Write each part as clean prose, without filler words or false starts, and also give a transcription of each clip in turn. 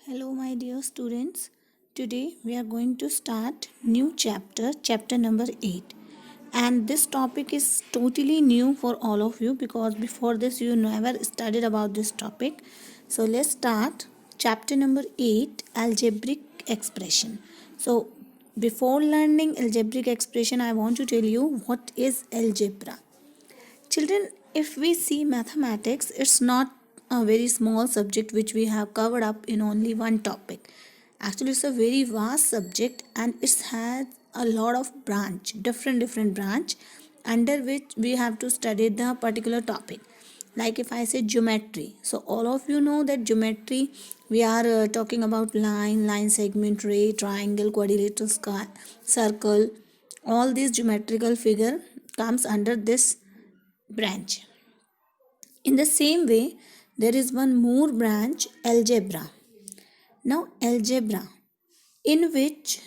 Hello my dear students. Today we are going to start new chapter number 8. And this topic is totally new for all of you because before this you never studied about this topic. So let's start chapter number 8, algebraic expression. So before learning algebraic expression, I want to tell you what is algebra. Children, if we see mathematics, it's not a very small subject which we have covered up in only one topic. Actually, it's a very vast subject and it has a lot of different branch under which we have to study the particular topic. Like if I say geometry, so all of you know that geometry we are talking about line segment, ray, triangle, quadrilateral, circle. All these geometrical figure comes under this branch. In the same way, there is one more branch, algebra. Now, algebra, in which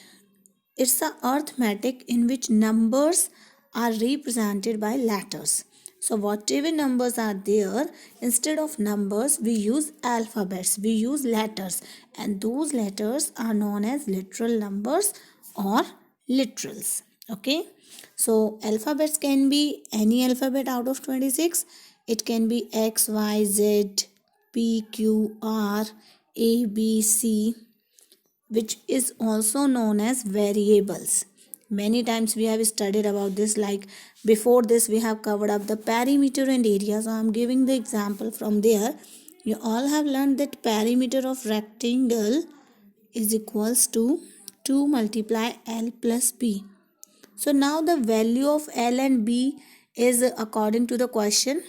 it's a arithmetic in which numbers are represented by letters. So, whatever numbers are there, instead of numbers, we use alphabets, we use letters, and those letters are known as literal numbers or literals. Okay, so alphabets can be any alphabet out of 26. It can be X, Y, Z, P, Q, R, A, B, C, which is also known as variables. Many times we have studied about this, like before this we have covered up the perimeter and area. So I am giving the example from there. You all have learned that perimeter of rectangle is equals to 2 multiply L plus B. So now the value of L and B is according to the question,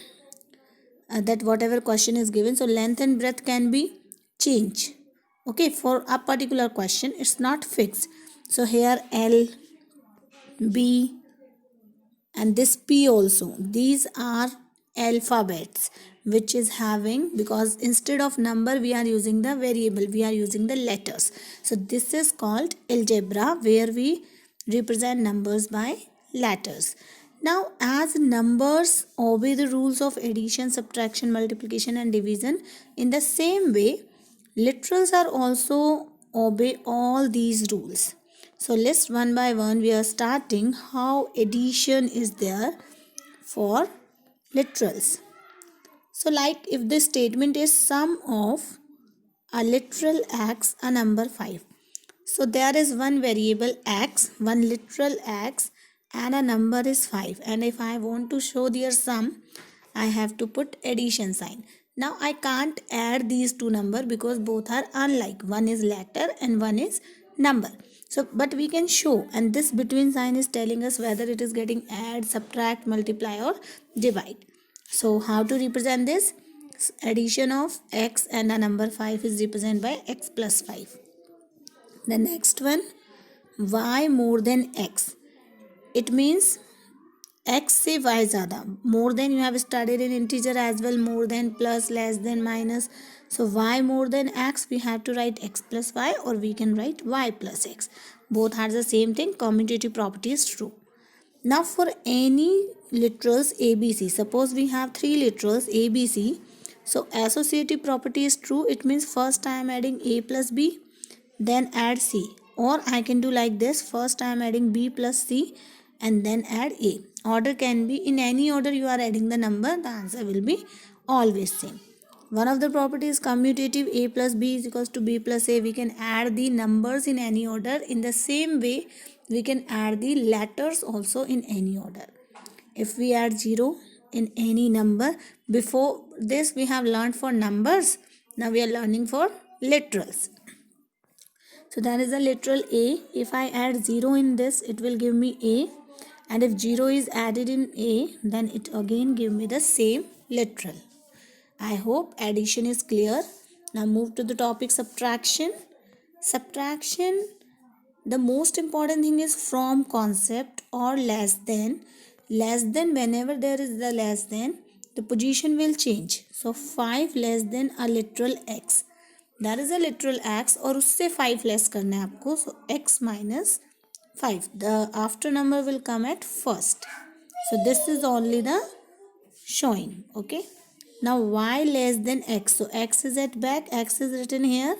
that whatever question is given. So length and breadth can be changed. Okay, for a particular question it's not fixed. So here L, B and this P also, these are alphabets which is having, because instead of number we are using the variable, we are using the letters. So this is called algebra, where we represent numbers by letters. Now, as numbers obey the rules of addition, subtraction, multiplication and division, in the same way literals are also obey all these rules. So let's one by one we are starting how addition is there for literals. So like if this statement is sum of a literal x, a number 5. So there is one variable x, one literal x and a number is 5. And if I want to show their sum, I have to put addition sign. Now I can't add these two numbers because both are unlike. One is letter and one is number. So but we can show, and this between sign is telling us whether it is getting add, subtract, multiply or divide. So how to represent this? Addition of x and a number 5 is represented by x plus 5. The next one, y more than x. It means x से y ज़्यादा. More than you have studied in integer as well. More than, plus, less than, minus. So y more than x, we have to write x plus y, or we can write y plus x. Both are the same thing. Commutative property is true. Now for any literals ABC, suppose we have three literals ABC. So associative property is true. It means first I am adding A plus B, then add C. Or I can do like this, first I am adding B plus C and then add A. Order can be in any order you are adding the number, the answer will be always same. One of the properties commutative, A plus B is equals to B plus A. We can add the numbers in any order. In the same way, we can add the letters also in any order. If we add 0 in any number, before this we have learned for numbers, now we are learning for literals. So that is a literal A. If I add 0 in this, it will give me A. And if 0 is added in A, then it again give me the same literal. I hope addition is clear. Now move to the topic subtraction. Subtraction, the most important thing is from concept or less than. Less than, whenever there is the less than, the position will change. So 5 less than a literal x. That is a literal x और उससे 5 less करना है आपको. So x minus 5. The after number will come at first. So this is only the showing. Okay. Now y less than x. So x is at back. X is written here.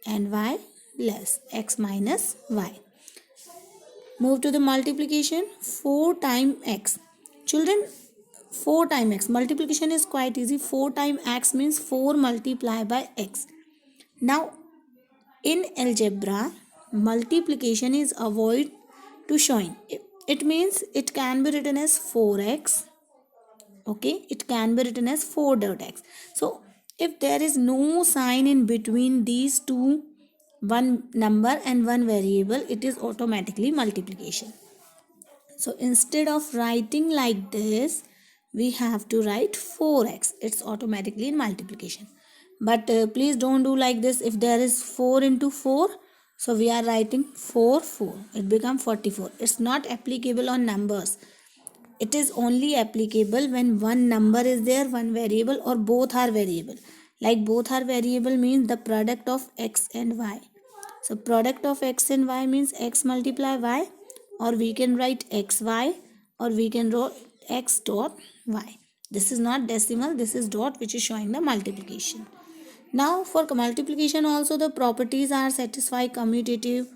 and y less, x minus y. Move to the multiplication. 4 times x. Children, 4 times x. Multiplication is quite easy. 4 times x means 4 multiplied by x. Now, in algebra, multiplication is avoid to showing. It means it can be written as 4x. Okay, it can be written as 4 dot x. So, if there is no sign in between these two, one number and one variable, it is automatically multiplication. So instead of writing like this, we have to write 4x. It's automatically in multiplication. But please don't do like this. If there is 4 into 4, so we are writing 4, 4. It becomes 44. It's not applicable on numbers. It is only applicable when one number is there, one variable, or both are variable. Like both are variable means the product of x and y. So product of x and y means x multiply y, or we can write xy, or we can write x dot y. This is not decimal, this is dot, which is showing the multiplication. Now for multiplication also the properties are satisfied, commutative,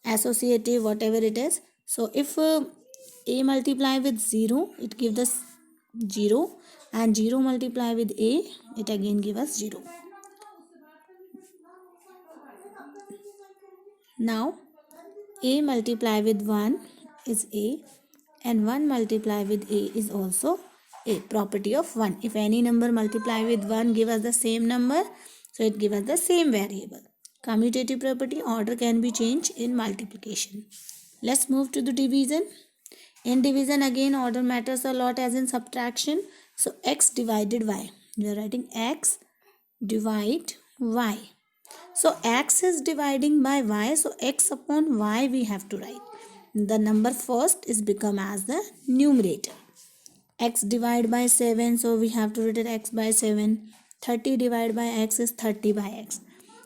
associative, whatever it is. So if a multiply with 0, it gives us 0, and 0 multiply with a, it again gives us 0. Now a multiply with 1 is a, and 1 multiply with a is also a. Property of 1. If any number multiply with 1 give us the same number, so it gives us the same variable. Commutative property, order can be changed in multiplication. Let's move to the division. In division again order matters a lot as in subtraction. So x divided y. We are writing x divide y. So x is dividing by y, so x upon y we have to write. The number first is become as the numerator. X divided by 7, so we have to write it x by 7. 30 divided by x is 30 by x.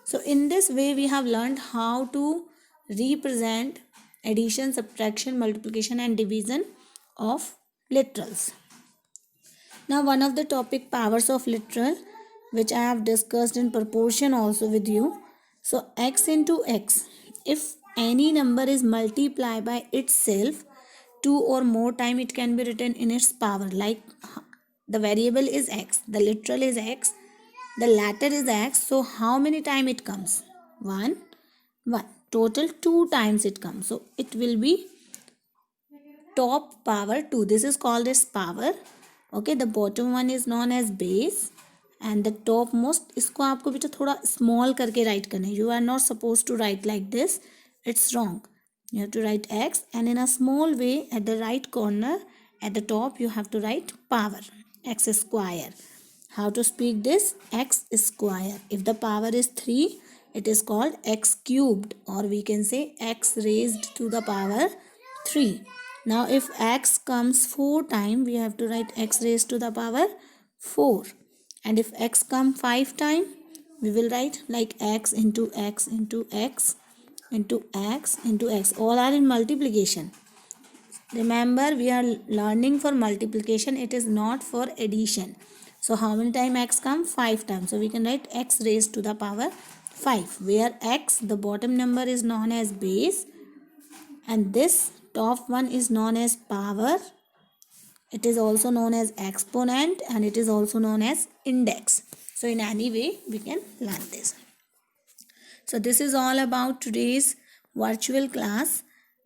So in this way we have learned how to represent addition, subtraction, multiplication and division of literals. Now one of the topic powers of literal, which I have discussed in proportion also with you. So x into x, if any number is multiplied by itself 2 or more time, it can be written in its power. Like the variable is x, the literal is x, the latter is x, so how many time it comes? 1. Total 2 times it comes, so it will be top power 2. This is called as power. Okay, the bottom one is known as base, and the top most, इसको आपको बेटा थोड़ा small करके write करना है. You are not supposed to write like this. It's wrong. You have to write x, and in a small way at the right corner at the top you have to write power, x square. How to speak this? X square. If the power is 3, it is called x cubed, or we can say x raised to the power 3. Now if x comes 4 times, we have to write x raised to the power 4. And if x comes 5 times, we will write like x into x into x into x into x. All are in multiplication. Remember, we are learning for multiplication. It is not for addition. So how many times x comes? 5 times. So we can write x raised to the power 5. Where x, the bottom number, is known as base, and this top one is known as power. It is also known as exponent, and it is also known as index. So in any way we can learn this. So this is all about today's virtual class.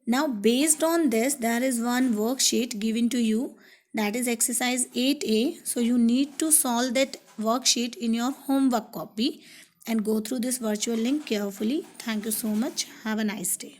Now based on this, there is one worksheet given to you, that is exercise 8A. So you need to solve that worksheet in your homework copy and go through this virtual link carefully. Thank you so much. Have a nice day.